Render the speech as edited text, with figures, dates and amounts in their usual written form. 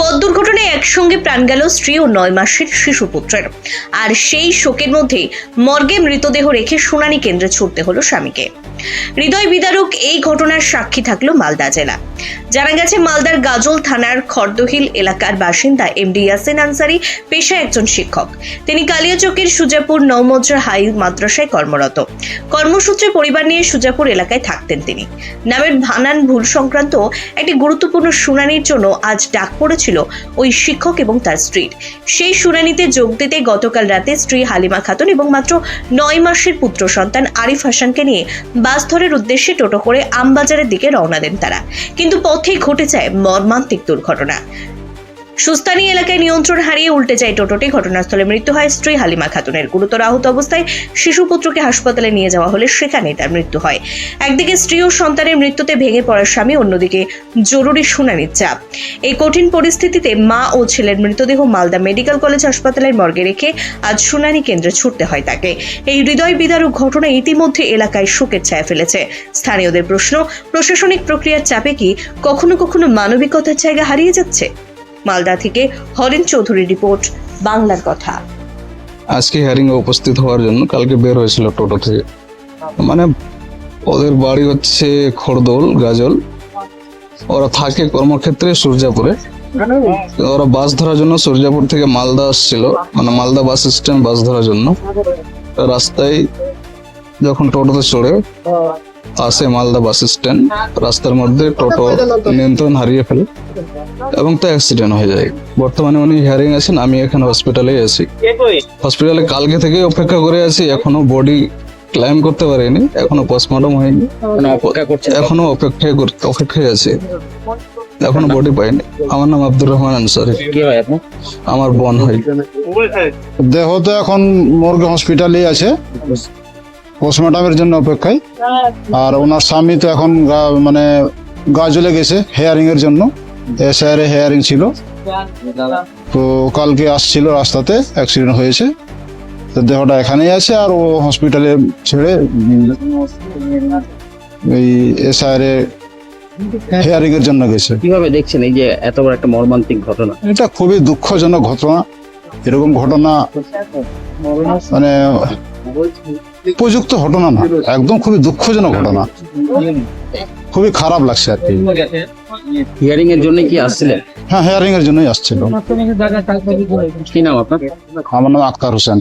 পথ দুর্ঘটনায় একসঙ্গে প্রাণ গেল স্ত্রী ও 9 মাসের শিশুপুত্রের। আর সেই শোকের মধ্যে মর্গে মৃতদেহ রেখে শুনানি কেন্দ্রে ছুটতে হলো স্বামীকে। হৃদয় বিদারক এই ঘটনার সাক্ষী থাকলো মালদা জেলা। জানা গেছে, মালদার গাজল থানার খড়দহিল এলাকার বাসিন্দা এমডি ইয়াসিন আনসারি পেশায় একজন শিক্ষক। তিনি কালিয়াচকের সুজাপুর নওমজরা হাই মাদ্রাসায় কর্মরত। কর্মসূত্রে পরিবার নিয়ে সুজাপুর এলাকায় থাকতেন তিনি। নামের বানান ভুল সংক্রান্ত একটি গুরুত্বপূর্ণ শুনানির জন্য আজ ডাক পড়েছিল ওই শিক্ষক এবং তার স্ত্রীর। সেই শুনানিতে যোগ দিতে গতকাল রাতে স্ত্রী হালিমা খাতুন এবং মাত্র 9 মাসের পুত্র সন্তান আরিফ হাসানকে নিয়ে বাস ধরার উদ্দেশ্যে টোটো করে আমবাজারের দিকে রওনা দেন তারা। কিন্তু পথে ঘটে যায় মর্মান্তিক দুর্ঘটনা। সুস্তানি এলাকায় নিয়ন্ত্রণ হারিয়ে উল্টে যায় টোটোটি। ঘটনাস্থলে মৃত্যু হয় স্ত্রী হালিমা খাতুনের। গুরুতর আহত অবস্থায় শিশুপুত্রকে হাসপাতালে নিয়ে যাওয়া হলে সেখানেই তার মৃত্যু হয়। একদিকে স্ত্রী ও সন্তানের মৃত্যুতে ভেঙে পড়ার স্বামী, অন্যদিকে জরুরি শুনানির চাপ। এই কঠিন পরিস্থিতিতে মা ও ছেলের মৃতদেহ মালদা মেডিকেল কলেজ হাসপাতালের মর্গে রেখে আজ শুনানি কেন্দ্রে ছুটতে হয় তাকে। এই হৃদয় বিদারক ঘটনা ইতিমধ্যে এলাকায় শোকের ছায়া ফেলেছে। স্থানীয়দের প্রশ্ন, প্রশাসনিক প্রক্রিয়ার চাপে কি কখনো কখনো মানবিকতার জায়গা হারিয়ে যাচ্ছে? মালদা থেকে হরেন চৌধুরী রিপোর্ট, বাংলার কথা। আজকে হিয়ারিং এ উপস্থিত হওয়ার জন্য কালকে বের হয়েছিল টোটো থেকে। মানে ওদের বাড়ি হচ্ছে খড়দৌল গাজল, ওরা থাকে কর্মক্ষেত্রে সূর্যাপুরে। ওরা বাস ধরার জন্য সূর্যাপুর থেকে মালদা আসছিল, মানে মালদা বাস স্ট্যান্ড বাস ধরার জন্য। রাস্তায় যখন টোটোতে চড়ে আসে মালদা বাস স্ট্যান্ড, রাস্তার মধ্যে টোটো নিয়ন্ত্রণ হারিয়ে ফেলে এবং তা অ্যাক্সিডেন্ট হয়ে যায়। বর্তমানে উনি হিয়ারিং আছেন, আমি এখানে হসপিটালে আছি। হসপিটালে কালকে থেকে অপেক্ষা করে আছি, এখনো বডি ক্লাইম করতে পারিনি, এখনো পোস্টমর্টম হয়নি, এখনো অপেক্ষায় আছে, এখনো বডি পাইনি। আমার নাম আব্দুর রহমান আনসারি। আমার বোন হয়। দেহ তো এখন মর্গে হসপিটালে আছে, পোস্টমর্টমের জন্য অপেক্ষায়। আর ওনার স্বামী তো এখন মানে গাজলে গেছে হেয়ারিং এর জন্য। এসআইআর হেয়ারিং ছিল, তো কালকে আসছিল, রাস্তাতে অ্যাক্সিডেন্ট হয়েছে। তো দেহটা এখানেই আছে, আর ও হসপিটালে ছেড়ে এই এসআইআর হেয়ারিং এর জন্য গেছে। কিভাবে দেখছেন এই যে এত বড় একটা মর্মান্তিক ঘটনা? এটা খুবই দুঃখজনক ঘটনা। এরকম ঘটনা মানে উপযুক্ত ঘটনা না, একদম খুবই দুঃখজনক ঘটনা। খুবই খারাপ লাগছে আর কি। হিয়ারিং এর জন্য কি আসছিলেন? হ্যাঁ, হিয়ারিং এর জন্যই আসছিল। কি নাম আপনার? আমার নাম আক্তার হোসেন।